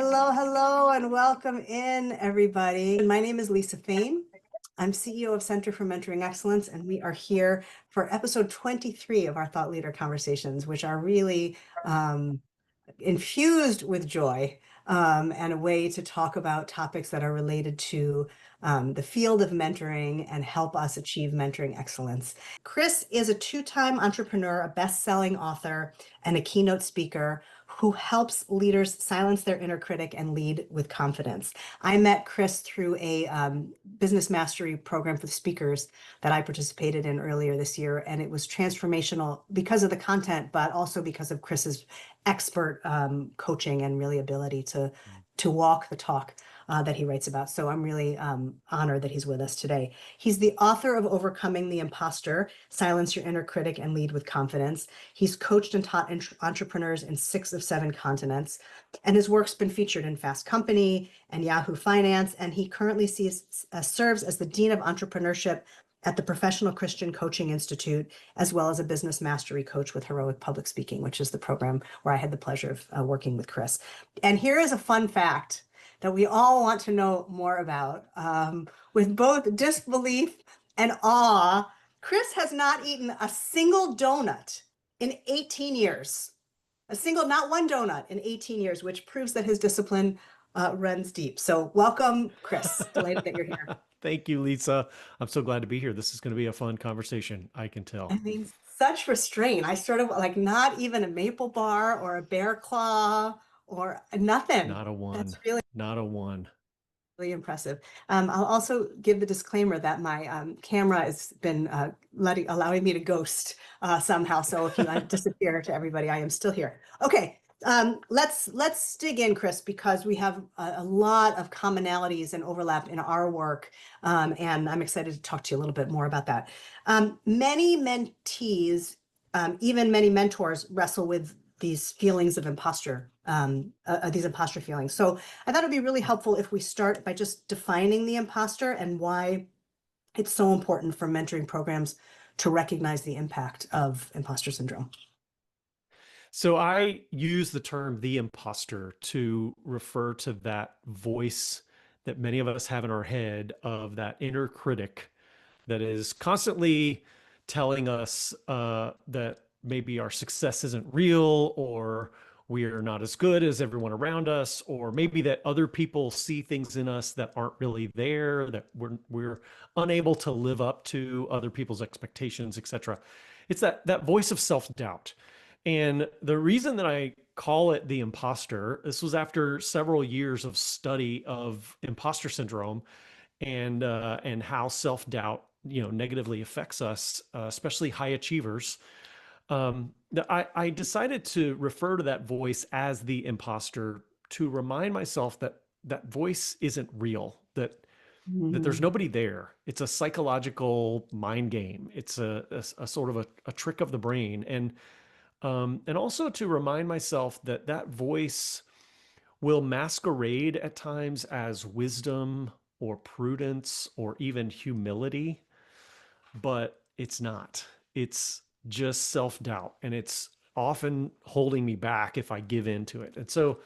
Hello, and welcome in, everybody. My name is Lisa Fain. I'm CEO of Center for Mentoring Excellence, and we are here for episode 23 of our Thought Leader Conversations, which are really infused with joy and a way to talk about topics that are related to the field of mentoring and help us achieve mentoring excellence. Kris is a two-time entrepreneur, a best-selling author, and a keynote speaker who helps leaders silence their inner critic and lead with confidence. I met Kris through a business mastery program for speakers that I participated in earlier this year, and it was transformational because of the content, but also because of Kris's expert coaching and really ability to walk the talk that he writes about. So I'm really honored that he's with us today. He's the author of Overcoming the Impostor, Silence Your Inner Critic and Lead with Confidence. He's coached and taught entrepreneurs in 6 of 7 continents, and his work's been featured in Fast Company and Yahoo Finance, and he currently serves as the Dean of Entrepreneurship at the Professional Christian Coaching Institute, as well as a business mastery coach with Heroic Public Speaking, which is the program where I had the pleasure of working with Kris. And here is a fun fact that we all want to know more about. With both disbelief and awe, Kris has not eaten a single donut in 18 years. Not one donut in 18 years, which proves that his discipline runs deep. So welcome, Kris. Delighted that you're here. Thank you, Lisa. I'm so glad to be here. This is going to be a fun conversation, I can tell. I mean, such restraint. I sort of like not even a maple bar or a bear claw or nothing. Not a one. That's really Not a one. really impressive. I'll also give the disclaimer that my camera has been allowing me to ghost somehow. So if you disappear to everybody, I am still here. Okay, let's dig in, Kris, because we have a lot of commonalities and overlap in our work, and I'm excited to talk to you a little bit more about that. Many mentees, even many mentors, wrestle with these feelings of these imposter feelings. So I thought it'd be really helpful if we start by just defining the imposter and why it's so important for mentoring programs to recognize the impact of imposter syndrome. So I use the term the imposter to refer to that voice that many of us have in our head of that inner critic that is constantly telling us that maybe our success isn't real, or we are not as good as everyone around us, or maybe that other people see things in us that aren't really there, that we're unable to live up to other people's expectations, etc. It's that voice of self-doubt. And the reason that I call it the imposter, this was after several years of study of imposter syndrome and how self-doubt negatively affects us, especially high achievers. I decided to refer to that voice as the imposter to remind myself that that voice isn't real, that there's nobody there. It's a psychological mind game. It's a sort of a trick of the brain. And also to remind myself that that voice will masquerade at times as wisdom or prudence or even humility, but it's not. It's just self-doubt, and it's often holding me back if I give in to it. And so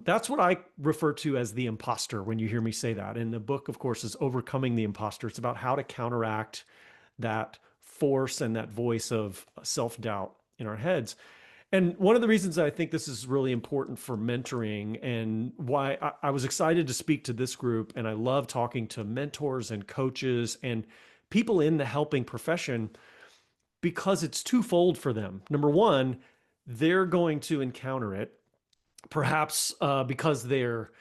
that's what I refer to as the imposter when you hear me say that. And the book, of course, is Overcoming the Impostor. It's about how to counteract that force and that voice of self-doubt in our heads. And one of the reasons I think this is really important for mentoring, and why I was excited to speak to this group, and I love talking to mentors and coaches and people in the helping profession, because it's twofold for them. Number one, they're going to encounter it, perhaps because they're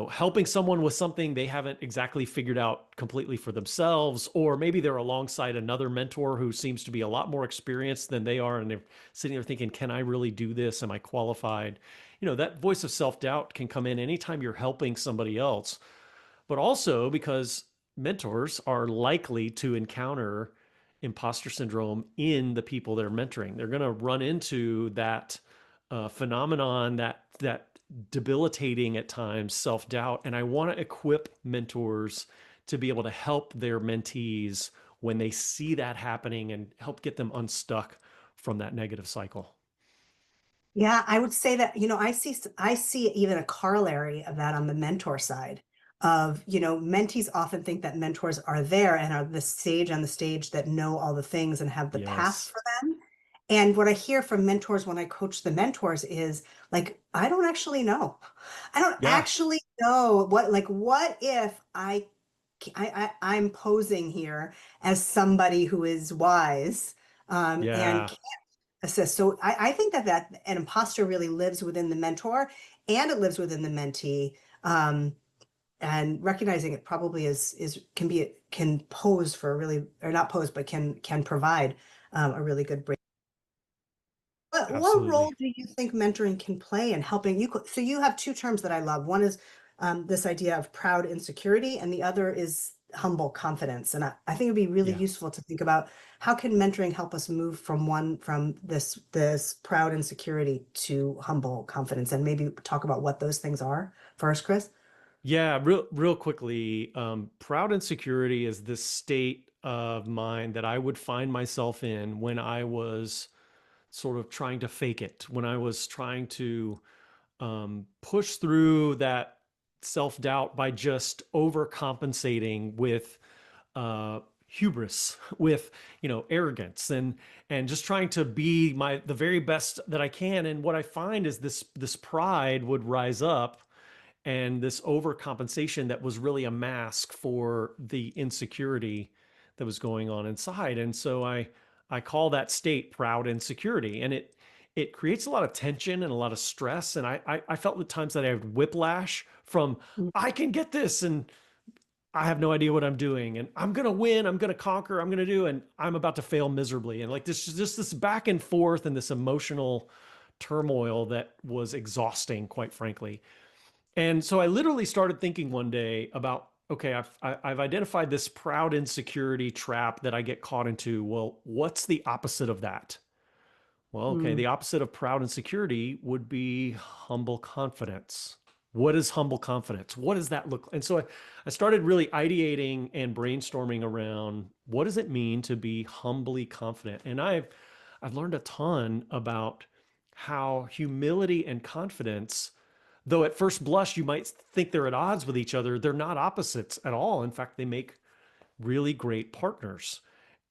helping someone with something they haven't exactly figured out completely for themselves, or maybe they're alongside another mentor who seems to be a lot more experienced than they are, and they're sitting there thinking, can I really do this? Am I qualified? That voice of self-doubt can come in anytime you're helping somebody else, but also because mentors are likely to encounter imposter syndrome in the people they're mentoring. They're going to run into that phenomenon, that debilitating at times self-doubt. And I want to equip mentors to be able to help their mentees when they see that happening and help get them unstuck from that negative cycle. Yeah, I would say that, I see even a corollary of that on the mentor side of, mentees often think that mentors are there and are the sage on the stage that know all the things and have the path Yes. for them. And what I hear from mentors when I coach the mentors is like, I don't actually know. I don't Yeah. actually know what if I'm posing here as somebody who is wise, and Yeah. assist. So I think that an imposter really lives within the mentor and it lives within the mentee. And recognizing it probably can pose for a really, or not pose, but can provide a really good break. What role Absolutely. do you think mentoring can play in helping you? So you have two terms that I love. One is this idea of proud insecurity, and the other is humble confidence. And I think it'd be really Yeah. useful to think about how can mentoring help us move from this proud insecurity to humble confidence, and maybe talk about what those things are first, Kris. Yeah, real quickly, proud insecurity is this state of mind that I would find myself in when I was sort of trying to fake it, when I was trying to push through that self-doubt by just overcompensating with hubris, with arrogance, and just trying to be the very best that I can. And what I find is this pride would rise up, and this overcompensation that was really a mask for the insecurity that was going on inside. And so I call that state proud insecurity, and it creates a lot of tension and a lot of stress. And I felt at times that I had whiplash from I can get this, and I have no idea what I'm doing, and I'm gonna win, I'm gonna conquer, I'm gonna do, and I'm about to fail miserably. And like this, just this back and forth and this emotional turmoil that was exhausting, quite frankly. And so I literally started thinking one day about, okay, I've identified this proud insecurity trap that I get caught into. Well, what's the opposite of that? Well, okay, Mm, the opposite of proud insecurity would be humble confidence. What is humble confidence? What does that look like? And so I started really ideating and brainstorming around what does it mean to be humbly confident? And I've learned a ton about how humility and confidence, though at first blush you might think they're at odds with each other, they're not opposites at all. In fact, they make really great partners.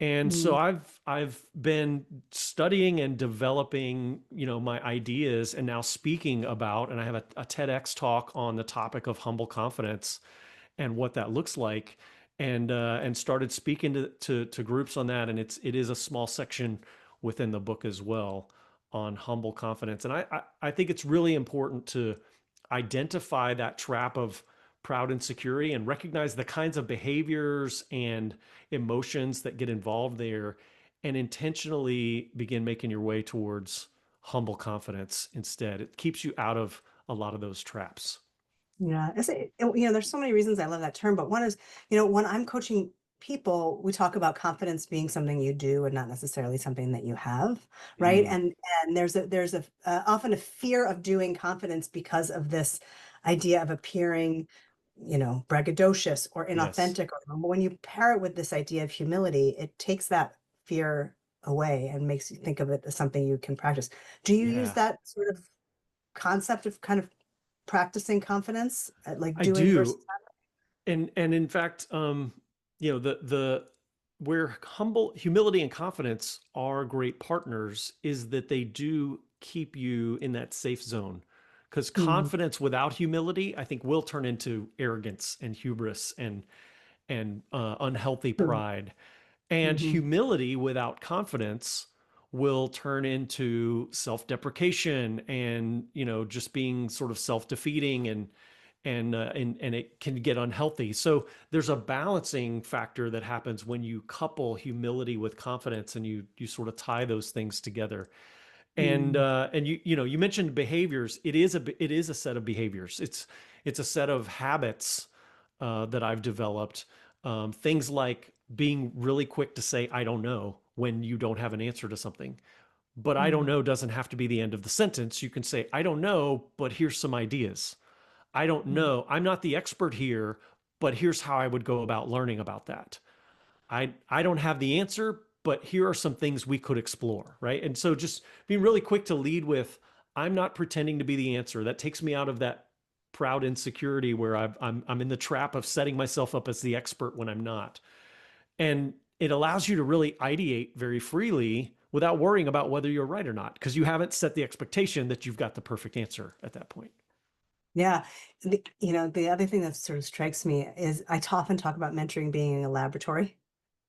And so mm, I've been studying and developing, my ideas, and now speaking about, and I have a TEDx talk on the topic of humble confidence and what that looks like, and started speaking to groups on that. And it is a small section within the book as well on humble confidence. And I think it's really important to identify that trap of proud insecurity and recognize the kinds of behaviors and emotions that get involved there, and intentionally begin making your way towards humble confidence instead. It keeps you out of a lot of those traps. yeah, there's so many reasons I love that term, but one is, when I'm coaching people, we talk about confidence being something you do and not necessarily something that you have, right? Mm, And there's often a fear of doing confidence because of this idea of appearing, braggadocious or yes, inauthentic. But when you pair it with this idea of humility, it takes that fear away and makes you think of it as something you can practice. Do you use yeah, that sort of concept of kind of practicing confidence, like I doing versus? do. And in fact, the where humility and confidence are great partners is that they do keep you in that safe zone. Because Mm, confidence without humility, I think, will turn into arrogance and hubris and unhealthy true. pride. And Mhm, humility without confidence will turn into self-deprecation and, just being sort of self-defeating, and it can get unhealthy. So there's a balancing factor that happens when you couple humility with confidence, and you sort of tie those things together. mm, And you mentioned behaviors. It is a set of behaviors. It's a set of habits that I've developed. Things like being really quick to say I don't know when you don't have an answer to something. But I don't mm, know doesn't have to be the end of the sentence. You can say I don't know, but here's some ideas. I don't mm, know. I'm not the expert here, but here's how I would go about learning about that. I don't have the answer, but here are some things we could explore, right? And so just being really quick to lead with I'm not pretending to be the answer. That takes me out of that proud insecurity where I'm in the trap of setting myself up as the expert when I'm not. And it allows you to really ideate very freely without worrying about whether you're right or not, because you haven't set the expectation that you've got the perfect answer at that point. Yeah. The other thing that sort of strikes me is often talk about mentoring being a laboratory,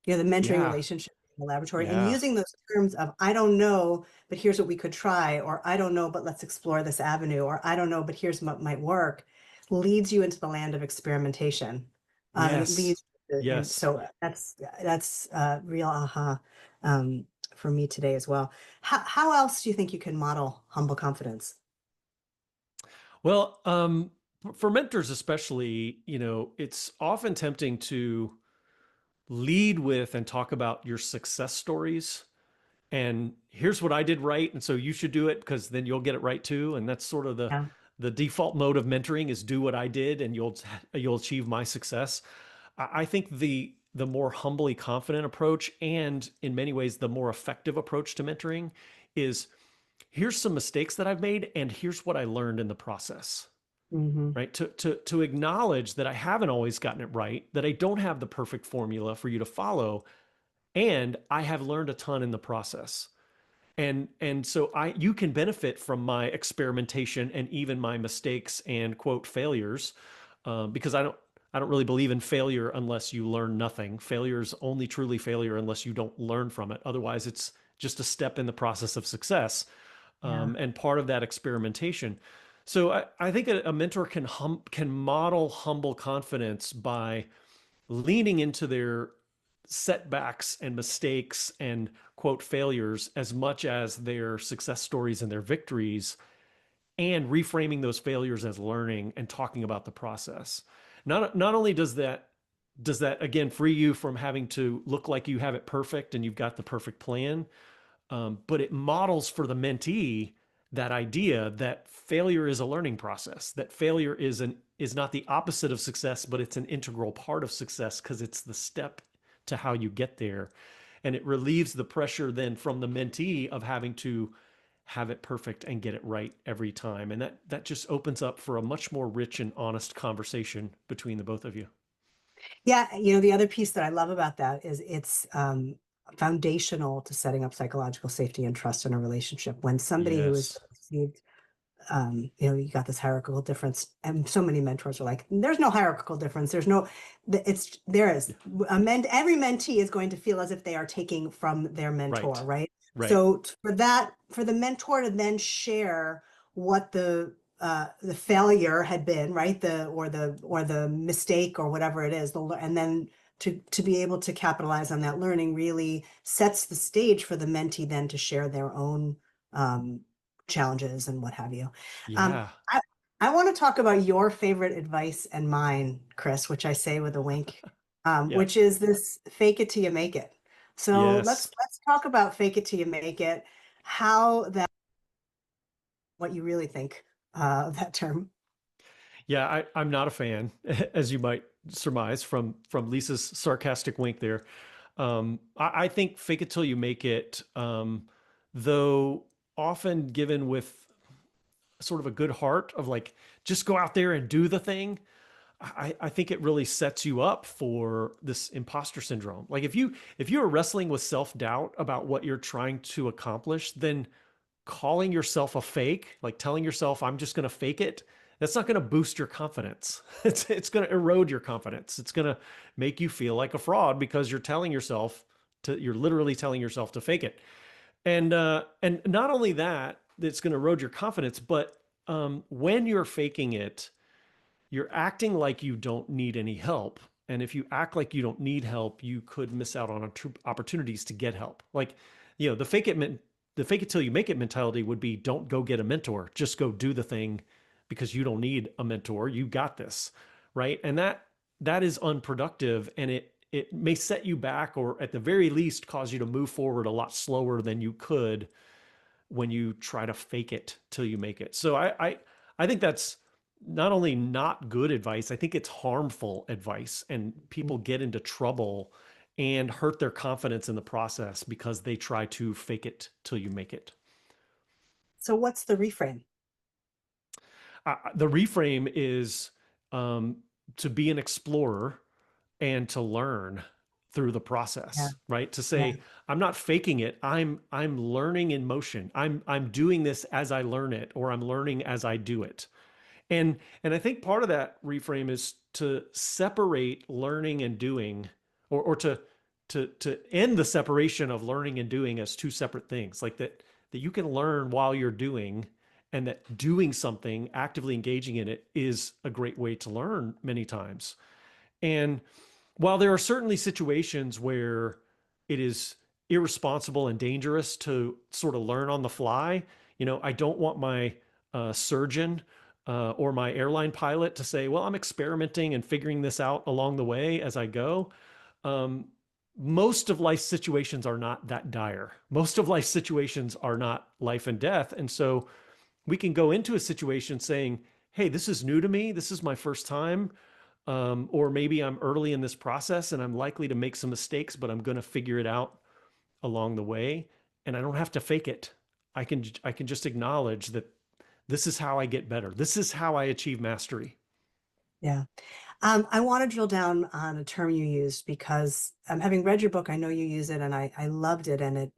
the mentoring Yeah. relationship in the laboratory, and Yeah. using those terms of, I don't know, but here's what we could try, or I don't know, but let's explore this avenue, or I don't know, but here's what might work, leads you into the land of experimentation. And it Yes. leads and Yes. so that's real aha um, for me today as well. How else do you think you can model humble confidence? Well, for mentors especially, it's often tempting to lead with and talk about your success stories. And here's what I did right, and so you should do it because then you'll get it right too. And that's sort of Yeah. the default mode of mentoring is do what I did, and you'll achieve my success. I think the more humbly confident approach, and in many ways the more effective approach to mentoring, is here's some mistakes that I've made, and here's what I learned in the process. Hmm. Right, to acknowledge that I haven't always gotten it right, that I don't have the perfect formula for you to follow, and I have learned a ton in the process. And so you can benefit from my experimentation and even my mistakes and quote failures, because I don't really believe in failure unless you learn nothing. Failure is only truly failure unless you don't learn from it. Otherwise, it's just a step in the process of success, Yeah. and part of that experimentation. So I think a mentor can model humble confidence by leaning into their setbacks and mistakes and quote failures as much as their success stories and their victories, and reframing those failures as learning and talking about the process. Not only does that again free you from having to look like you have it perfect and you've got the perfect plan, but it models for the mentee that idea that failure is a learning process, that failure is not the opposite of success, but it's an integral part of success because it's the step to how you get there. And it relieves the pressure then from the mentee of having to have it perfect and get it right every time. And that just opens up for a much more rich and honest conversation between the both of you. Yeah, the other piece that I love about that is it's foundational to setting up psychological safety and trust in a relationship. When somebody who is Yes. perceived, you got this hierarchical difference, and so many mentors are like, there's no hierarchical difference. There's no, there is. Yeah. Every mentee is going to feel as if they are taking from their mentor, Right. right? Right. So for the mentor to then share what the failure had been, right? The mistake or whatever it is, and then to be able to capitalize on that learning really sets the stage for the mentee then to share their own um, challenges and what have you. Um, Yeah. I, I want to talk about your favorite advice and mine, Kris, which I say with a wink, Yeah. which is this fake it till you make it. So Yes. let's talk about fake it till you make it, how that what you really think of that term. Yeah, I'm not a fan, as you might surmise from Lisa's sarcastic wink there. I think fake it till you make it, though often given with sort of a good heart of like, just go out there and do the thing. I think it really sets you up for this imposter syndrome. Like if you are wrestling with self-doubt about what you're trying to accomplish, then calling yourself a fake, like telling yourself, I'm just going to fake it, that's not going to boost your confidence. It's going to erode your confidence. It's going to make you feel like a fraud because you're literally telling yourself to fake it. And not only that, it's going to erode your confidence, but when you're faking it, you're acting like you don't need any help. And if you act like you don't need help, you could miss out on opportunities to get help. Like, the fake it till you make it mentality would be don't go get a mentor, just go do the thing because you don't need a mentor. You got this, right? And that is unproductive, and it may set you back, or at the very least cause you to move forward a lot slower than you could when you try to fake it till you make it. So I think that's not only not good advice, I think it's harmful advice, and people get into trouble and hurt their confidence in the process because they try to fake it till you make it. So what's the reframe? The reframe is um, to be an explorer and to learn through the Yeah, process, right? To yeah, say, I'm not faking it. I'm learning in motion. I'm doing this as I learn it, or I'm learning as I do it. And I think part of that reframe is to separate learning and doing, or to end the separation of learning and doing as two separate things, like that you can learn while you're doing, and that doing something, actively engaging in it, is a great way to learn many times. And while there are certainly situations where it is irresponsible and dangerous to sort of learn on the fly, I don't want my surgeon or my airline pilot to say, well, I'm experimenting and figuring this out along the way as I go. Um, most of life situations are not that dire. Most of life situations are not life and death. And so we can go into a situation saying, hey, this is new to me. This is my first time. Or maybe I'm early in this process and I'm likely to make some mistakes, but I'm going to figure it out along the way. And I don't have to fake it. I can just acknowledge that this is how I get better. This is how I achieve mastery. yeah. I want to drill down on a term you used because having read your book, I know you use it and I loved it, and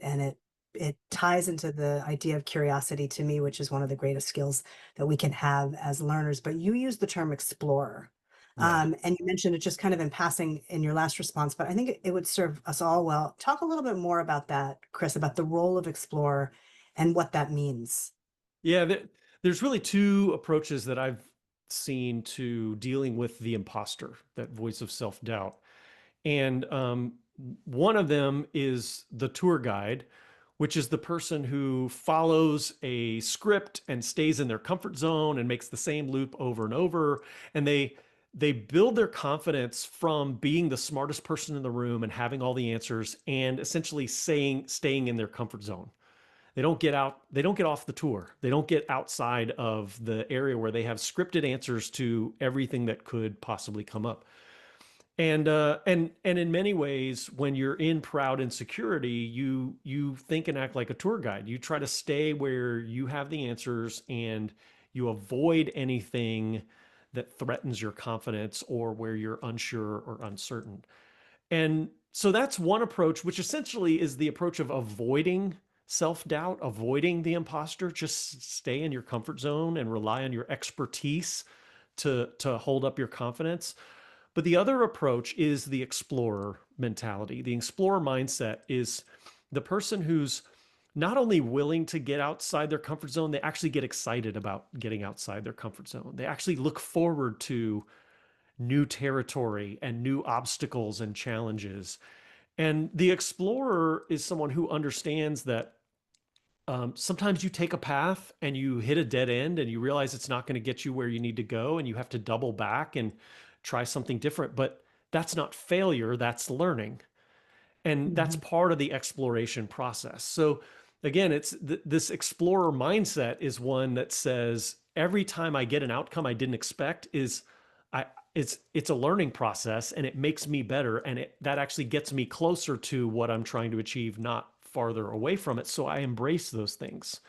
it ties into the idea of curiosity to me, which is one of the greatest skills that we can have as learners. But you use the term explorer. Yeah. And you mentioned it just kind of in passing in your last response, but I think it would serve us all well. Talk a little bit more about that, Kris, about the role of explorer and what that means. Yeah. There's really two approaches that I've seen to dealing with the imposter, that voice of self doubt. And one of them is the tour guide, which is the person who follows a script and stays in their comfort zone and makes the same loop over and over. And they build their confidence from being the smartest person in the room and having all the answers, and essentially staying in their comfort zone. They don't get off the tour. They don't get outside of the area where they have scripted answers to everything that could possibly come up. And in many ways, when you're in proud insecurity, you think and act like a tour guide. You try to stay where you have the answers, and you avoid anything that threatens your confidence or where you're unsure or uncertain. And so that's one approach, which essentially is the approach of avoiding self-doubt, avoiding the imposter. Just stay in your comfort zone and rely on your expertise to hold up your confidence. But the other approach is the explorer mentality. The explorer mindset is the person who's not only willing to get outside their comfort zone, they actually get excited about getting outside their comfort zone. They actually look forward to new territory and new obstacles and challenges. And the explorer is someone who understands that sometimes you take a path and you hit a dead end and you realize it's not going to get you where you need to go, and you have to double back and try something different. But that's not failure, that's learning. And that's Mhm. part of the exploration process. So again, this explorer mindset is one that says every time I get an outcome I didn't expect, is I it's a learning process, and it makes me better, and that actually gets me closer to what I'm trying to achieve, not farther away from it. So I embrace those things,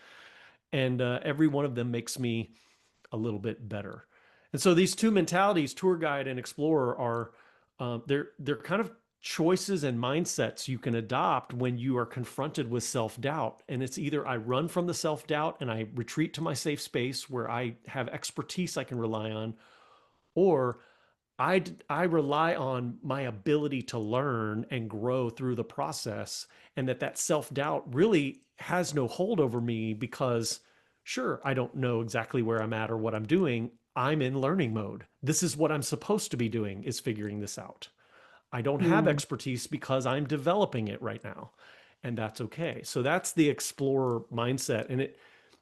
and every one of them makes me a little bit better. And so these two mentalities, tour guide and explorer, are they're kind of choices and mindsets you can adopt when you are confronted with self-doubt. And it's either I run from the self-doubt and I retreat to my safe space where I have expertise I can rely on, or I rely on my ability to learn and grow through the process, and that self-doubt really has no hold over me, because sure, I don't know exactly where I'm at or what I'm doing. I'm in learning mode. This is what I'm supposed to be doing, is figuring this out. I don't have Mm, expertise because I'm developing it right now, and that's okay. So that's the explorer mindset, and it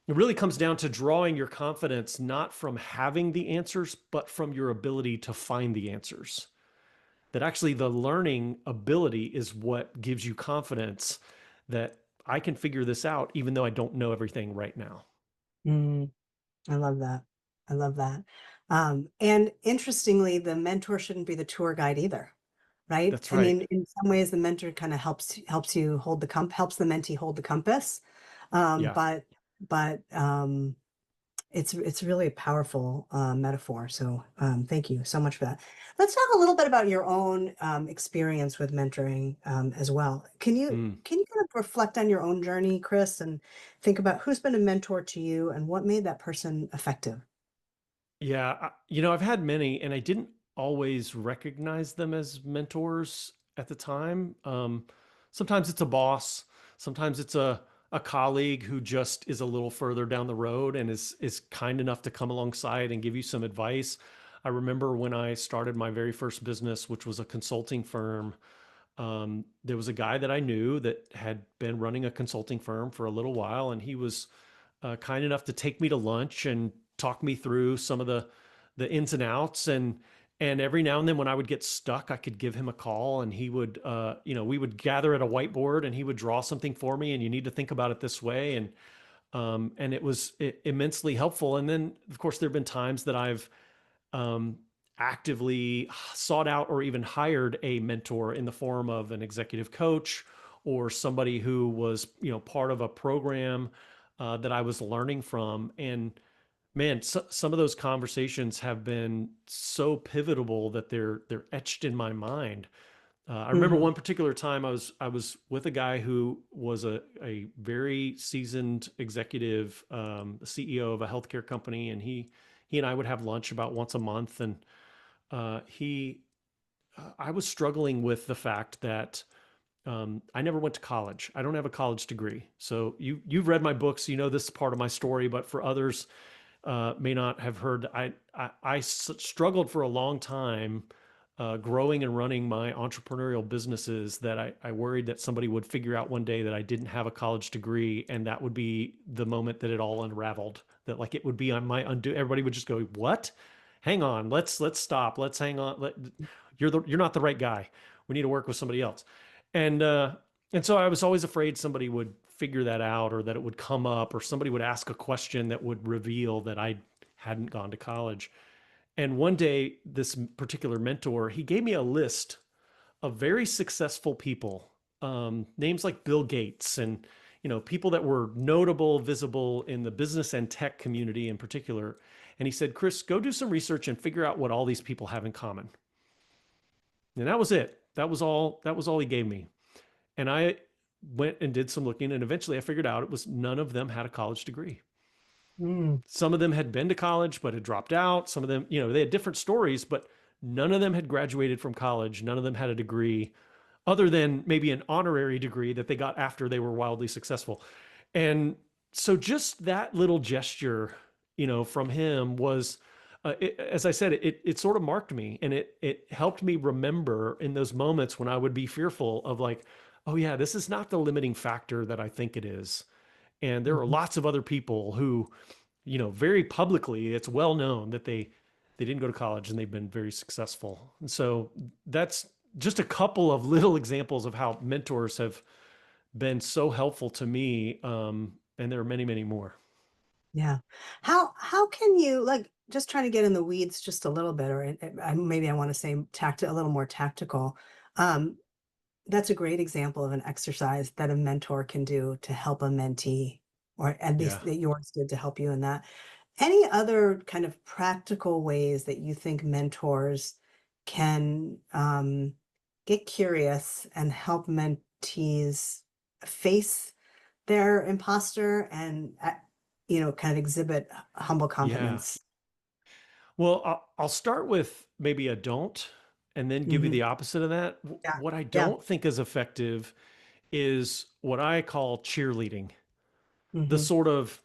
really comes down to drawing your confidence not from having the answers, but from your ability to find the answers. That actually the learning ability is what gives you confidence that I can figure this out even though I don't know everything right now. mm. I love that. I love that. And interestingly, the mentor shouldn't be the tour guide either, right? That's I right. mean, in some ways, the mentor kind of helps you hold helps the mentee hold the compass. Yeah. But but it's really a powerful metaphor. So thank you so much for that. Let's talk a little bit about your own experience with mentoring as well. Mm. Can you kind of reflect on your own journey, Kris, and think about who's been a mentor to you and what made that person effective? Yeah, I've had many, and I didn't always recognize them as mentors at the time. Sometimes it's a boss, sometimes it's a colleague who just is a little further down the road and is kind enough to come alongside and give you some advice. I remember when I started my very first business, which was a consulting firm. There was a guy that I knew that had been running a consulting firm for a little while, and he was kind enough to take me to lunch and talk me through some of the ins and outs. And every now and then when I would get stuck, I could give him a call, and he would, we would gather at a whiteboard, and he would draw something for me, and you need to think about it this way. And it was immensely helpful. And then, of course, there have been times that I've um, actively sought out or even hired a mentor in the form of an executive coach or somebody who was, part of a program that I was learning from. And man, some of those conversations have been so pivotal that they're etched in my mind. I remember Hmm. one particular time I was with a guy who was a very seasoned executive, CEO of a healthcare company, and he and I would have lunch about once a month, and he I was struggling with the fact that I never went to college. I don't have a college degree. So you've read my books, you know this is part of my story, but for others may not have heard, I struggled for a long time growing and running my entrepreneurial businesses, that I worried that somebody would figure out one day that I didn't have a college degree, and that would be the moment that it all unraveled. That like it would be on my undo. Everybody would just go, "What? Hang on, let's stop. Let's hang on. You're not the right guy. We need to work with somebody else." And uh, and so I was always afraid somebody would figure that out, or that it would come up, or somebody would ask a question that would reveal that I hadn't gone to college. And one day, this particular mentor, he gave me a list of very successful people, names like Bill Gates, and people that were notable, visible in the business and tech community in particular. And he said, "Kris, go do some research and figure out what all these people have in common." And that was it. That was all. That was all he gave me. And I went and did some looking, and eventually I figured out it was none of them had a college degree. Mm. Some of them had been to college but had dropped out. Some of them, they had different stories, but none of them had graduated from college. None of them had a degree, other than maybe an honorary degree that they got after they were wildly successful. And so just that little gesture, from him was, as I said, it sort of marked me, and it helped me remember in those moments when I would be fearful of like, oh yeah, this is not the limiting factor that I think it is. And there are Mhm. lots of other people who, very publicly, it's well known that they didn't go to college and they've been very successful. And so that's just a couple of little examples of how mentors have been so helpful to me. And there are many, many more. Yeah. How can you like just trying to get in the weeds just a little bit, or maybe I want to say a little more tactical. Um, that's a great example of an exercise that a mentor can do to help a mentee, or at Yeah. least that yours did to help you in that. Any other kind of practical ways that you think mentors can get curious and help mentees face their imposter and, kind of exhibit humble Yeah. confidence? Well, I'll start with maybe a don't, and then give you Hmm. the opposite of that. Yeah. What I Yeah. don't think is effective is what I call cheerleading. The Hmm. sort of,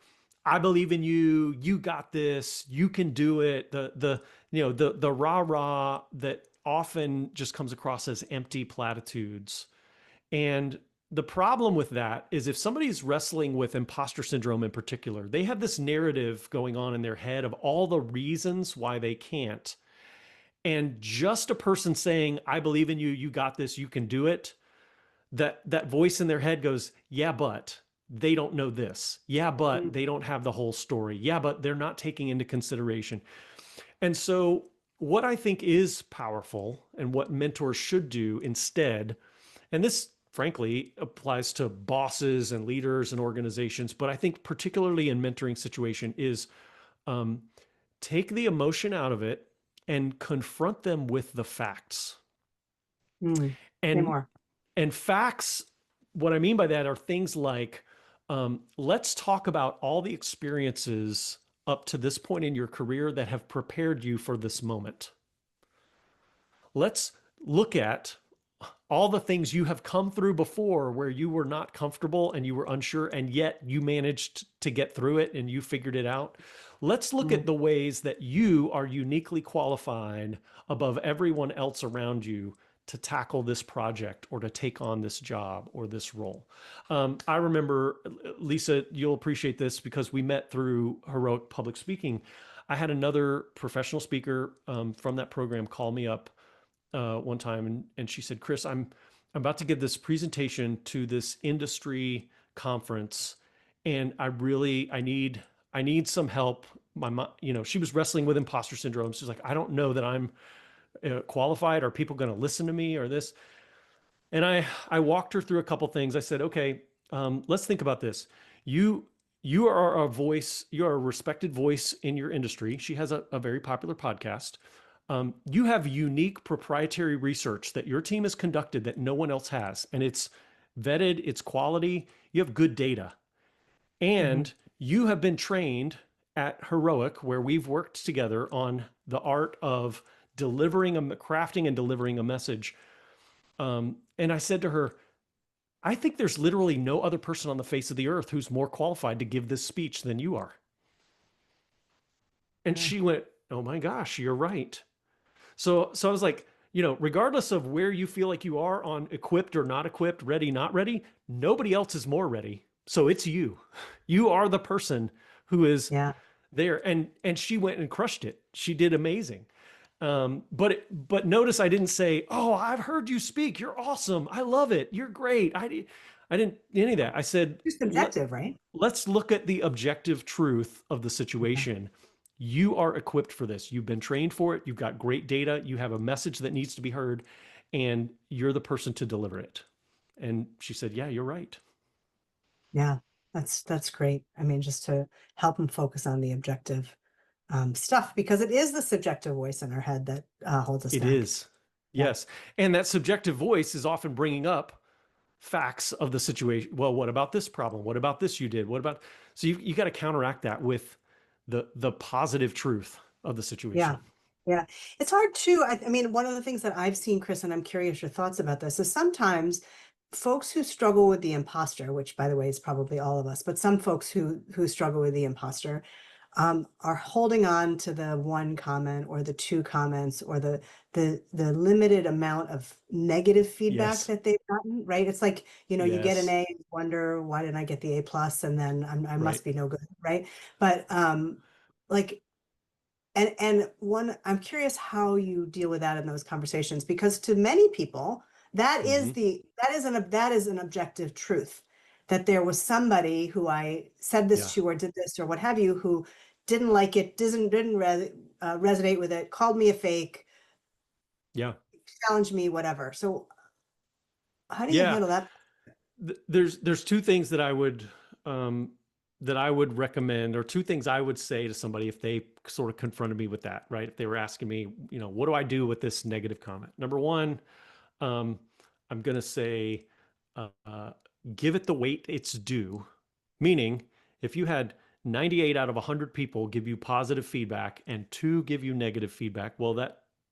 I believe in you, you got this, you can do it. The rah rah that often just comes across as empty platitudes. And the problem with that is, if somebody's wrestling with imposter syndrome in particular, they have this narrative going on in their head of all the reasons why they can't. And just a person saying, I believe in you, you got this, you can do it, that voice in their head goes, yeah, but they don't know this. Yeah, but they don't have the whole story. Yeah, but they're not taking into consideration. And so what I think is powerful, and what mentors should do instead, and this frankly applies to bosses and leaders and organizations, but I think particularly in mentoring situation is um, take the emotion out of it and confront them with the facts. Mm. Say And more. and facts, what I mean by that are things like, let's talk about all the experiences up to this point in your career that have prepared you for this moment. Let's look at all the things you have come through before where you were not comfortable and you were unsure, and yet you managed to get through it and you figured it out. Let's look Mm. at the ways that you are uniquely qualified above everyone else around you to tackle this project or to take on this job or this role. I remember, Lisa, you'll appreciate this because we met through Heroic Public Speaking. I had another professional speaker from that program call me up one time, and she said, "Kris, I'm about to give this presentation to this industry conference, and I need some help. She was wrestling with imposter syndrome. She's like, I don't know that I'm qualified. Are people going to listen to me or this?" And I walked her through a couple things. I said, "Okay, let's think about this. You you are a voice. You are a respected voice in your industry." She has a very popular podcast. You have unique proprietary research that your team has conducted that no one else has, and it's vetted, it's quality. You have good data, Mhm. and you have been trained at Heroic, where we've worked together on the art of crafting and delivering a message. And I said to her, I think there's literally no other person on the face of the earth who's more qualified to give this speech than you are. And Yeah. she went, "Oh my gosh, you're right." So I was like, regardless of where you feel like you are on equipped or not equipped, ready, not ready, nobody else is more ready. So it's you. You are the person who is Yeah. there. And she went and crushed it. She did amazing. But notice I didn't say, "Oh, I've heard you speak. You're awesome. I love it. You're great." I didn't any of that. I said, Too subjective, right? let's look at the objective truth of the Yeah. situation. You are equipped for this. You've been trained for it. You've got great data. You have a message that needs to be heard, and you're the person to deliver it. And she said, "Yeah, you're right." Yeah. That's great. I mean, just to help them focus on the objective stuff, because it is the subjective voice in our head that holds us It back. is. Yeah. Yes. And that subjective voice is often bringing up facts of the situation. Well, what about this problem? What about this you did? What about so you got to counteract that with the positive truth of the Yeah. situation. Yeah. It's hard too. I mean, one of the things that I've seen, Kris, and I'm curious your thoughts about this, is sometimes folks who struggle with the imposter, which by the way is probably all of us, but some folks who struggle with the imposter are holding on to the one comment or the two comments or the limited amount of negative feedback Yes. that they've gotten, right? It's like, you get an Yes. A, you wonder why didn't I get the A plus, and then I Right. must be no good, right? But like and one, I'm curious how you deal with that in those conversations, because to many people, Mm-hmm. that is an objective truth, that there was somebody who I said this Yeah. to or did this or what have you, who didn't like it, resonate with it, called me a fake, Yeah. challenged me, whatever. So how do you Yeah. handle that? There's two things um that I would recommend, or two things I would say to somebody if they sort of confronted me with that, right? If they were asking me, what do I do with this negative comment? Number one, um, I'm gonna say, uh, give it the weight it's due. Meaning, if you had 98 out of 100 people give you positive feedback and two give you negative feedback, well,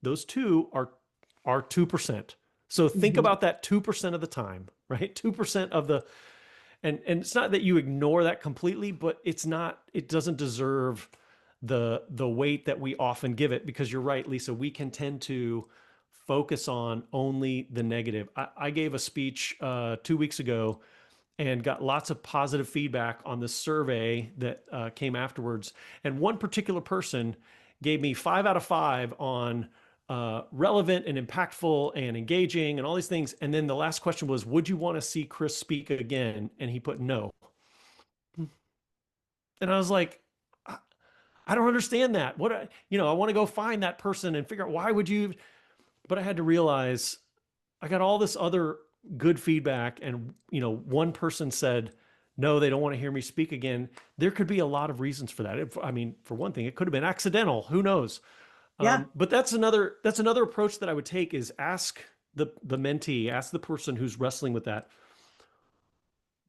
those two are 2%. So think Mhm. about that 2% of the time, right? 2% of the and it's not that you ignore that completely, but it doesn't deserve the weight that we often give it, because you're right, Lisa, we can tend to focus on only the negative. I gave a speech 2 weeks ago and got lots of positive feedback on the survey that came afterwards. And one particular person gave me 5 out of 5 on relevant and impactful and engaging and all these things. And then the last question was, would you want to see Kris speak again? And he put no. And I was like, I don't understand that. I want to go find that person and figure out why would you, but I had to realize I got all this other good feedback and, one person said, no, they don't want to hear me speak again, there could be a lot of reasons for that. I mean, for one thing, it could have been accidental. Who knows? Yeah. But that's another approach that I would take is ask the mentee, ask the person who's wrestling with that.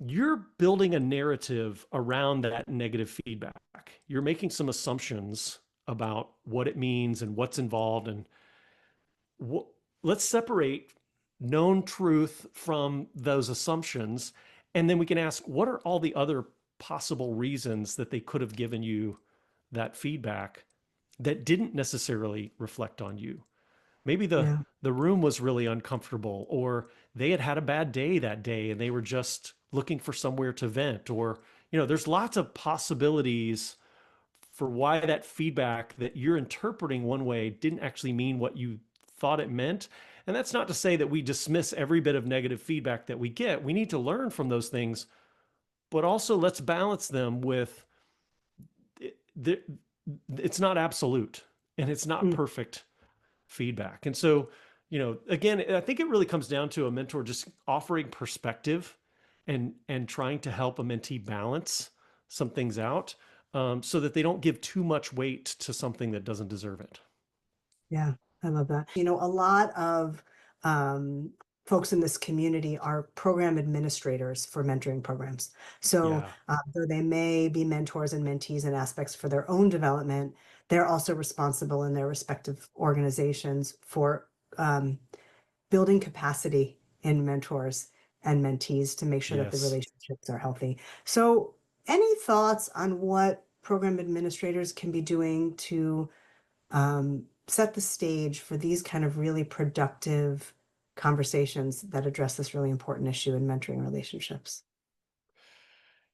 You're building a narrative around that negative feedback. You're making some assumptions about what it means and what's involved, and let's separate known truth from those assumptions, and then we can ask, what are all the other possible reasons that they could have given you that feedback that didn't necessarily reflect on you? Maybe Yeah. the room was really uncomfortable, or they had had a bad day that day and they were just looking for somewhere to vent, or there's lots of possibilities for why that feedback that you're interpreting one way didn't actually mean what you thought it meant. And that's not to say that we dismiss every bit of negative feedback that we get. We need to learn from those things, but also let's balance them with it's not absolute and it's not Mm. perfect feedback. And so, again, I think it really comes down to a mentor just offering perspective and trying to help a mentee balance some things out, so that they don't give too much weight to something that doesn't deserve it. Yeah, I love that. A lot of um, folks in this community are program administrators for mentoring programs. So, Yeah. though they may be mentors and mentees in aspects for their own development, they're also responsible in their respective organizations for building capacity in mentors and mentees to make sure that the Yes. relationships are healthy. So, any thoughts on what program administrators can be doing to set the stage for these kind of really productive conversations that address this really important issue in mentoring relationships?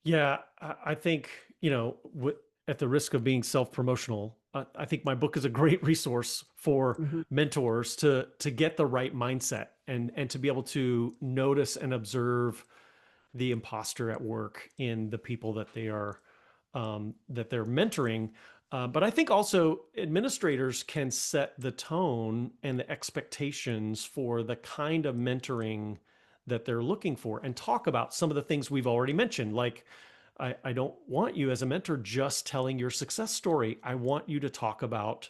Yeah, I think, at the risk of being self-promotional, I think my book is a great resource for Mhm. mentors to get the right mindset and to be able to notice and observe the imposter at work in the people that they're mentoring. But I think also administrators can set the tone and the expectations for the kind of mentoring that they're looking for and talk about some of the things we've already mentioned. Like, I don't want you as a mentor just telling your success story. I want you to talk about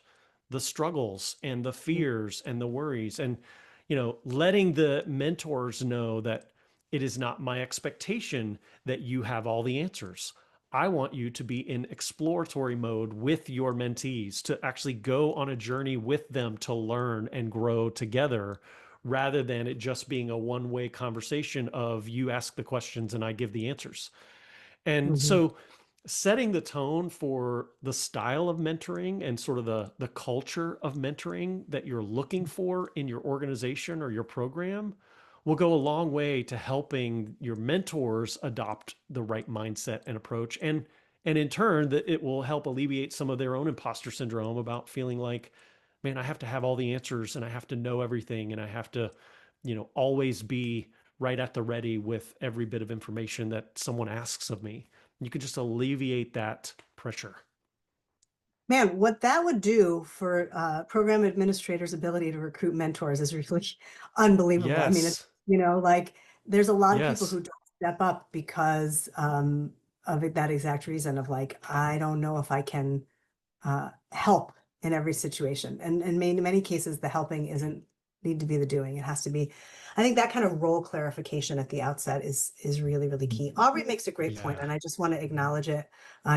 the struggles and the fears and the worries, and letting the mentors know that it is not my expectation that you have all the answers. I want you to be in exploratory mode with your mentees, to actually go on a journey with them to learn and grow together, rather than it just being a one-way conversation of you ask the questions and I give the answers. And Mhm. so setting the tone for the style of mentoring and sort of the culture of mentoring that you're looking for in your organization or your program will go a long way to helping your mentors adopt the right mindset and approach. And in turn, that it will help alleviate some of their own imposter syndrome about feeling like, man, I have to have all the answers and I have to know everything and I have to, always be right at the ready with every bit of information that someone asks of me. You could just alleviate that pressure. Man, what that would do for program administrators' ability to recruit mentors is really unbelievable. I mean, Yes. like there's a lot of people Yes. who don't step up because that exact reason of like, I don't know if I can help in every situation. And in many cases, the helping isn't need to be the doing. It has to be. I think that kind of role clarification at the outset is really, really key. Aubrey makes a great point, Yeah. and I just want to acknowledge it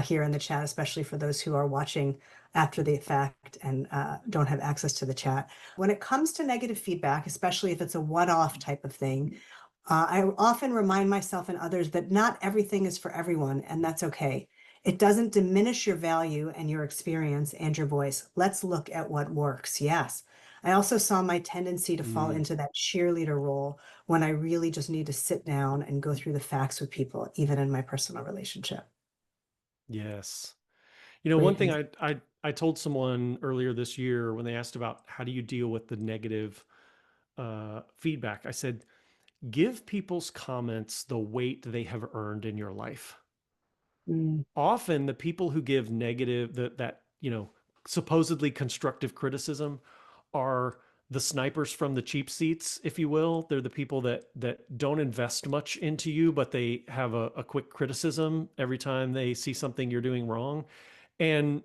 here in the chat, especially for those who are watching after the fact and don't have access to the chat. When it comes to negative feedback, especially if it's a one-off type of thing, I often remind myself and others that not everything is for everyone, and that's okay. It doesn't diminish your value and your experience and your voice. Let's look at what works. Yes. I also saw my tendency to fall Mm, into that cheerleader role when I really just need to sit down and go through the facts with people, even in my personal relationship. yes. What do you One thing think? I told someone earlier this year when they asked about how do you deal with the negative feedback, I said, give people's comments the weight they have earned in your life. Mm, Often the people who give negative, that supposedly constructive criticism are the snipers from the cheap seats, if you will. They're the people that don't invest much into you, but they have a quick criticism every time they see something you're doing wrong. And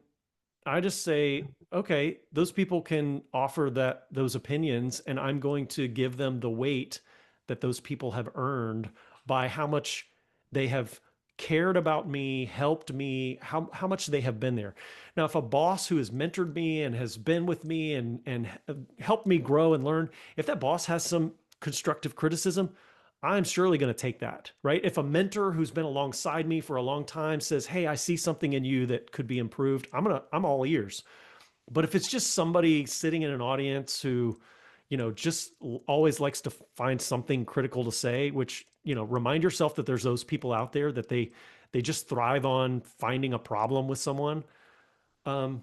I just say, okay, those people can offer those opinions, and I'm going to give them the weight that those people have earned by how much they have cared about me, helped me, how much they have been there. Now, if a boss who has mentored me and has been with me and helped me grow and learn, if that boss has some constructive criticism, I'm surely going to take that, right? If a mentor who's been alongside me for a long time says, "Hey, I see something in you that could be improved," I'm all ears. But if it's just somebody sitting in an audience who, just always likes to find something critical to say, which, remind yourself that there's those people out there that they just thrive on finding a problem with someone. um,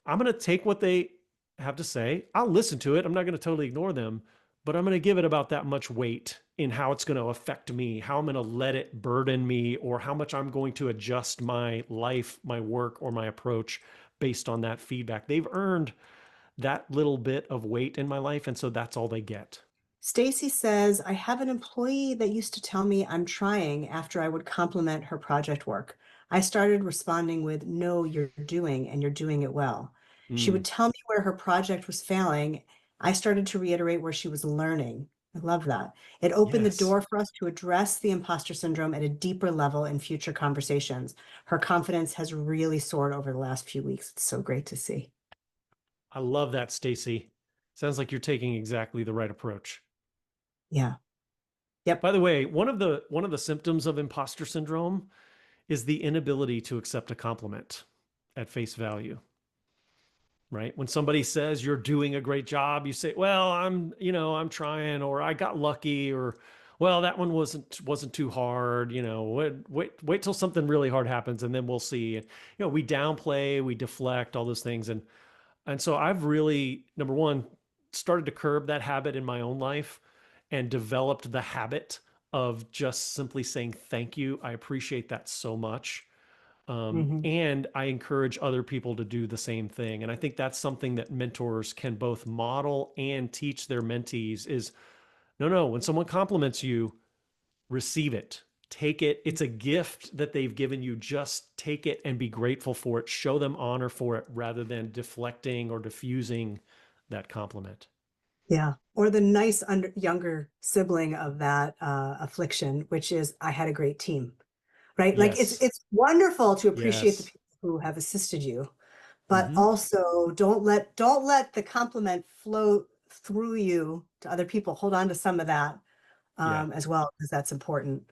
I'm going to take what they have to say. I'll listen to it. I'm not going to totally ignore them, but I'm going to give it about that much weight in how it's going to affect me, how I'm going to let it burden me, or how much I'm going to adjust my life, my work, or my approach based on that feedback. They've earned that little bit of weight in my life, and so that's all they get. Stacy says, I have an employee that used to tell me I'm trying after I would compliment her project work. I started responding with, no, you're doing, and you're doing it well. She Mm, would tell me where her project was failing. I started to reiterate where she was learning. I love that. It opened the yes. door for us to address the imposter syndrome at a deeper level in future conversations. Her confidence has really soared over the last few weeks. It's so great to see. I love that, Stacy. Sounds like you're taking exactly the right approach. Yeah. Yep. By the way, one of the symptoms of imposter syndrome is the inability to accept a compliment at face value, right? When somebody says you're doing a great job, you say, "Well, I'm trying," or "I got lucky," or "Well, that one wasn't too hard." Wait till something really hard happens, and then we'll see. And we downplay, we deflect, all those things, and so I've really, number one, started to curb that habit in my own life and developed the habit of just simply saying thank you. I appreciate that so much. Mhm. And I encourage other people to do the same thing. And I think that's something that mentors can both model and teach their mentees is no, no, when someone compliments you, receive it. Take it. It's a gift that they've given you. Just take it and be grateful for it. Show them honor for it rather than deflecting or diffusing that compliment. Yeah. Or the nice younger sibling of that affliction, which is I had a great team, right? Like Yes. it's wonderful to appreciate the Yes. people who have assisted you, but Mm-hmm. also don't let the compliment flow through you to other people. Hold on to some of that Yeah. as well, because that's important.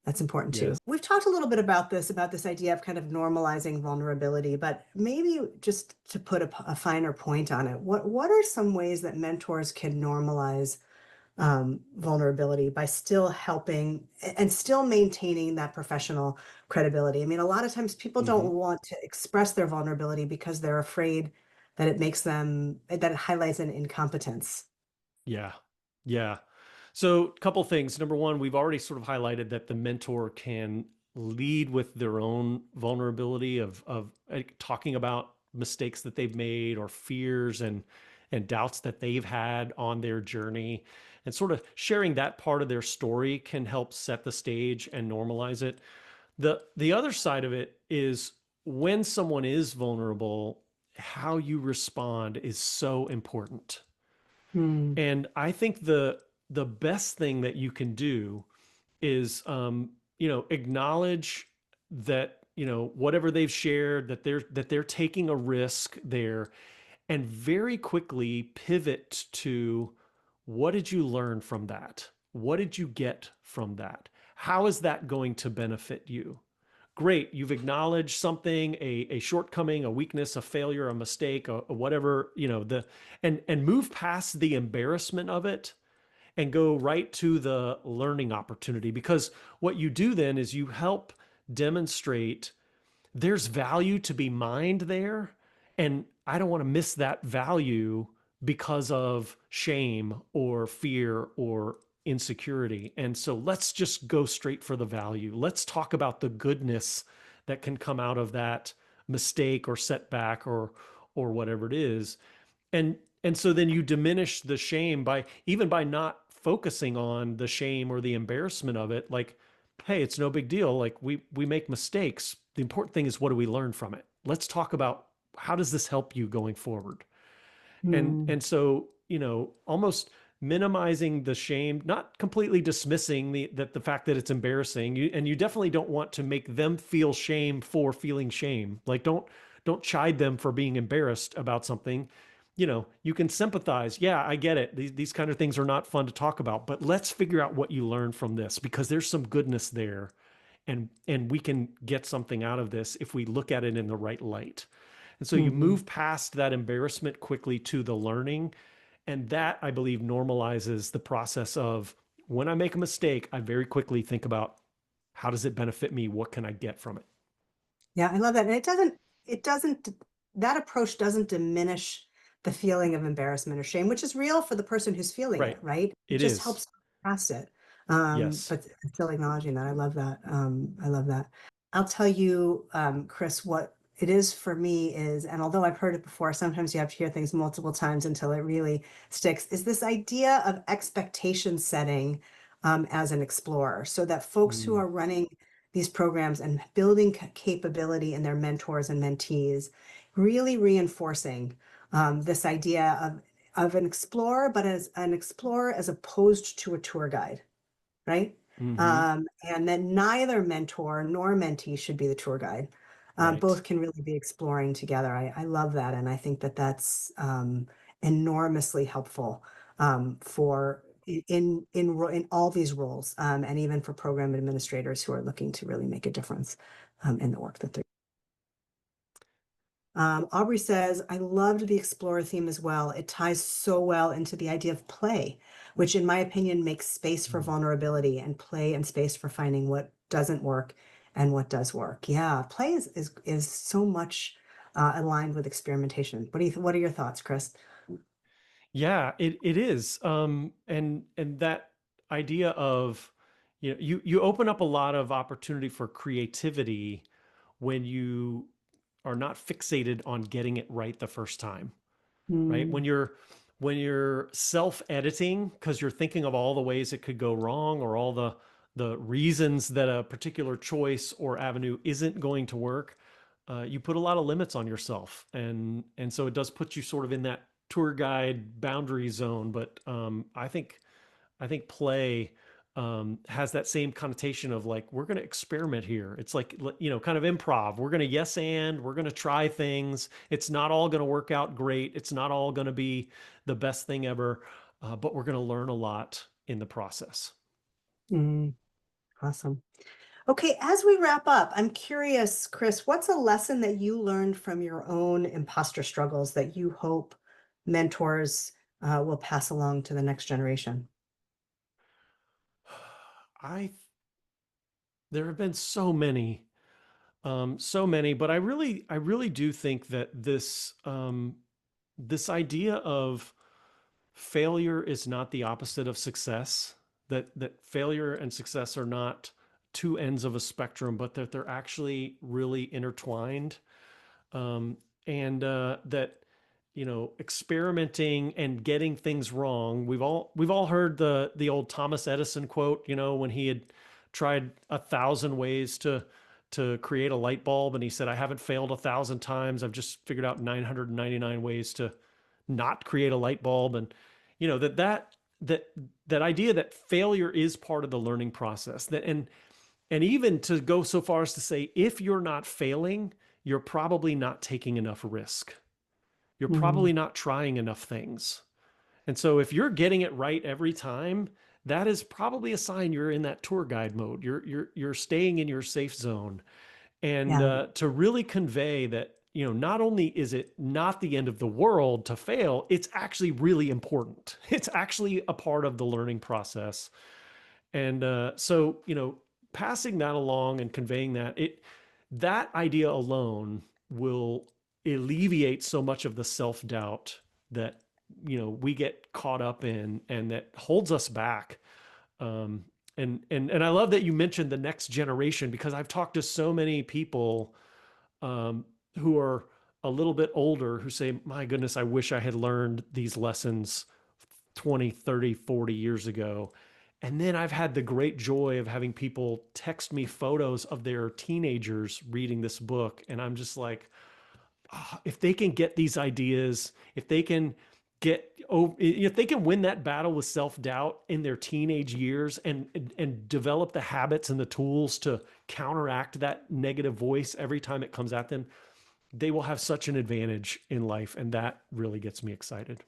That's important too. Yes. We've talked a little bit about this idea of kind of normalizing vulnerability, but maybe just to put a finer point on it, what are some ways that mentors can normalize vulnerability by still helping and still maintaining that professional credibility? I mean, a lot of times people Mm-hmm. don't want to express their vulnerability because they're afraid that that it highlights an incompetence. Yeah. Yeah. So, a couple things. Number one, we've already sort of highlighted that the mentor can lead with their own vulnerability of talking about mistakes that they've made or fears and doubts that they've had on their journey, and sort of sharing that part of their story can help set the stage and normalize it. The other side of it is when someone is vulnerable, how you respond is so important. Hmm. And I think the best thing that you can do is acknowledge that whatever they've shared, that they're taking a risk there, and very quickly pivot to what did you learn from that? What did you get from that? How is that going to benefit you? Great, you've acknowledged something, a shortcoming, a weakness, a failure, a mistake, a whatever, and move past the embarrassment of it and go right to the learning opportunity. Because what you do then is you help demonstrate there's value to be mined there. And I don't want to miss that value because of shame or fear or insecurity. And so let's just go straight for the value. Let's talk about the goodness that can come out of that mistake or setback or whatever it is. And and so then you diminish the shame by even by not focusing on the shame or the embarrassment of it. Like, hey, it's no big deal. Like we make mistakes. The important thing is, what do we learn from it? Let's talk about how does this help you going forward. Mm, And so, almost minimizing the shame, not completely dismissing the fact that it's embarrassing. You definitely don't want to make them feel shame for feeling shame. Like, don't chide them for being embarrassed about something. You can sympathize. Yeah, I get it. These kind of things are not fun to talk about, but let's figure out what you learned from this, because there's some goodness there, and we can get something out of this if we look at it in the right light. And so you mhm. move past that embarrassment quickly to the learning. And that, I believe, normalizes the process of, when I make a mistake, I very quickly think about, how does it benefit me? What can I get from it? Yeah, I love that. And it doesn't, that approach doesn't diminish the feeling of embarrassment or shame, which is real for the person who's feeling it, Right. right? It It just is. helps past it. Yes. But still acknowledging that. I love that. I love that. I'll tell you, Kris, what it is for me is, and although I've heard it before, sometimes you have to hear things multiple times until it really sticks, is this idea of expectation setting as an explorer, so that folks who Mm, are running these programs and building capability in their mentors and mentees, really reinforcing this idea of an explorer, but as an explorer as opposed to a tour guide, right? mm-hmm. And that neither mentor nor mentee should be the tour guide. Right. Both can really be exploring together. I love that. And I think that that's enormously helpful for in all these roles, and even for program administrators who are looking to really make a difference in the work that they're. Aubrey says, I loved the explorer theme as well. It ties so well into the idea of play, which in my opinion makes space for Mm. vulnerability, and play and space for finding what doesn't work and what does work. Yeah, play is so much aligned with experimentation. What are your thoughts, Kris? Yeah, it is. And that idea of, you open up a lot of opportunity for creativity when you are not fixated on getting it right the first time. Right? Mm, When you're self-editing because you're thinking of all the ways it could go wrong, or all the reasons that a particular choice or avenue isn't going to work, you put a lot of limits on yourself, and so it does put you sort of in that tour guide boundary zone. But I think play has that same connotation of, like, we're going to experiment here. It's like, kind of improv. We're going to we're going to try things. It's not all going to work out great. It's not all going to be the best thing ever, but we're going to learn a lot in the process. mm, awesome. Okay, as we wrap up, I'm curious, Kris, what's a lesson that you learned from your own imposter struggles that you hope mentors will pass along to the next generation? I There have been so many, but I really do think that this idea of failure is not the opposite of success. That failure and success are not two ends of a spectrum, but that they're actually really intertwined. And that, experimenting and getting things wrong. We've all heard the old Thomas Edison quote. When he had tried 1,000 ways to create a light bulb, and he said, "I haven't failed 1,000 times. I've just figured out 999 ways to not create a light bulb." And that idea that failure is part of the learning process. And even to go so far as to say, if you're not failing, you're probably not taking enough risk. You're Mm, probably not trying enough things. And so if you're getting it right every time, that is probably a sign you're in that tour guide mode. You're staying in your safe zone. And yeah. to really convey that, not only is it not the end of the world to fail, it's actually really important. It's actually a part of the learning process. And so, passing that along and conveying that idea alone will alleviate so much of the self-doubt that, we get caught up in, and that holds us back. Um, and I love that you mentioned the next generation, because I've talked to so many people, who are a little bit older who say, my goodness, I wish I had learned these lessons 20, 30, 40 years ago. And then I've had the great joy of having people text me photos of their teenagers reading this book. And I'm just like, oh, if they can get these ideas, if they can if they can win that battle with self-doubt in their teenage years and develop the habits and the tools to counteract that negative voice every time it comes at them, they will have such an advantage in life. And that really gets me excited.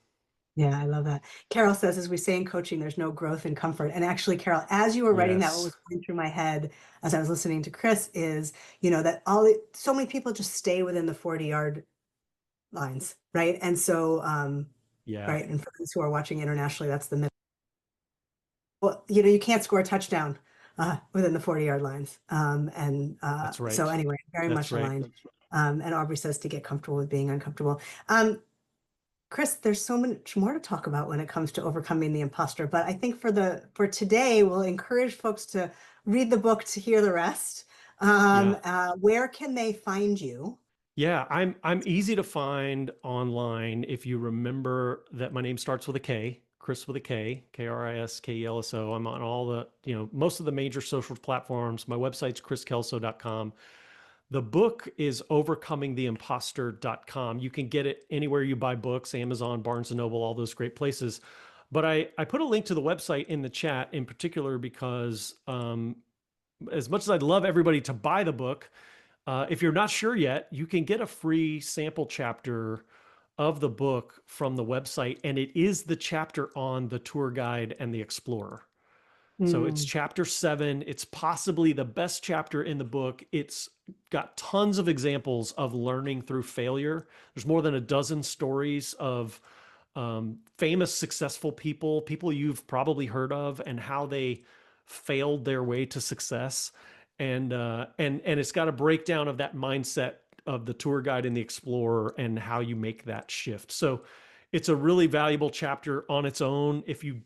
Yeah, I love that. Carol says, as we say in coaching, there's no growth in comfort. And actually, Carol, as you were writing that, what Yes. was going through my head as I was listening to Kris is, that so many people just stay within the 40-yard lines, right? And so, Yeah, right, and for those who are watching internationally, that's the middle. Well, you can't score a touchdown within the 40-yard lines. that's So right. anyway, very That's much right. aligned. And Aubrey says to get comfortable with being uncomfortable. Kris, there's so much more to talk about when it comes to overcoming the imposter, but I think for today, we'll encourage folks to read the book to hear the rest. Yeah. Where can they find you? Yeah, I'm easy to find online if you remember that my name starts with a K, Kris with a K, KrisKelso. I'm on all the, most of the major social platforms. My website's kriskelso.com. The book is overcomingtheimposter.com. You can get it anywhere you buy books, Amazon, Barnes and Noble, all those great places. But I put a link to the website in the chat in particular because as much as I'd love everybody to buy the book, if you're not sure yet, you can get a free sample chapter of the book from the website, and it is the chapter on the tour guide and the explorer. So it's Mm, chapter 7. It's possibly the best chapter in the book. It's got tons of examples of learning through failure. There's more than a dozen stories of famous, successful people you've probably heard of, and how they failed their way to success. And it's got a breakdown of that mindset of the tour guide and the explorer and how you make that shift. So it's a really valuable chapter on its own. If you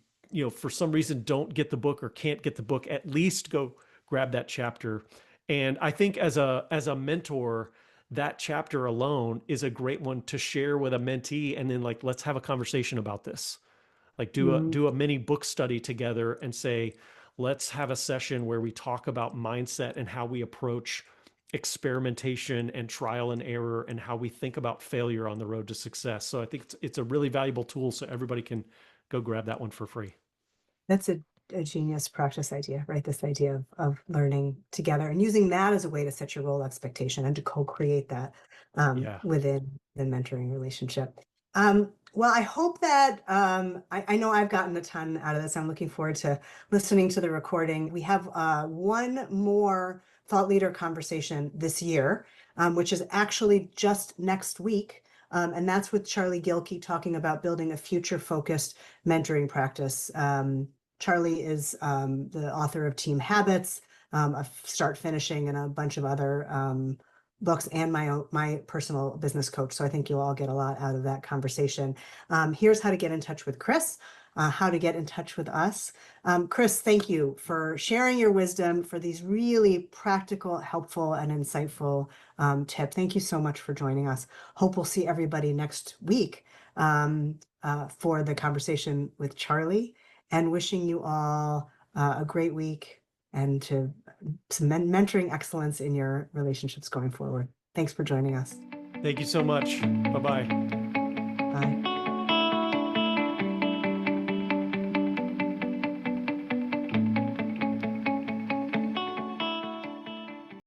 for some reason don't get the book or can't get the book, at least go grab that chapter. And I think as a mentor, that chapter alone is a great one to share with a mentee, and then like, let's have a conversation about this. Like mm. do a mini book study together and say, let's have a session where we talk about mindset and how we approach experimentation and trial and error and how we think about failure on the road to success. So I think it's a really valuable tool, so everybody can go grab that one for free. That's a genius practice idea, right? This idea of learning together and using that as a way to set your role expectation and to co-create that Yeah. within the mentoring relationship. Well, I hope that I know I've gotten a ton out of this. I'm looking forward to listening to the recording. We have one more thought leader conversation this year, which is actually just next week. And that's with Charlie Gilkey talking about building a future-focused mentoring practice. Charlie is the author of Team Habits, of Start Finishing, and a bunch of other books, and my personal business coach. So I think you'll all get a lot out of that conversation. Here's how to get in touch with Kris, how to get in touch with us. Kris, thank you for sharing your wisdom, for these really practical, helpful, and insightful tips. Thank you so much for joining us. Hope we'll see everybody next week for the conversation with Charlie, and wishing you all a great week and some mentoring excellence in your relationships going forward. Thanks for joining us. Thank you so much. Bye-bye. Bye.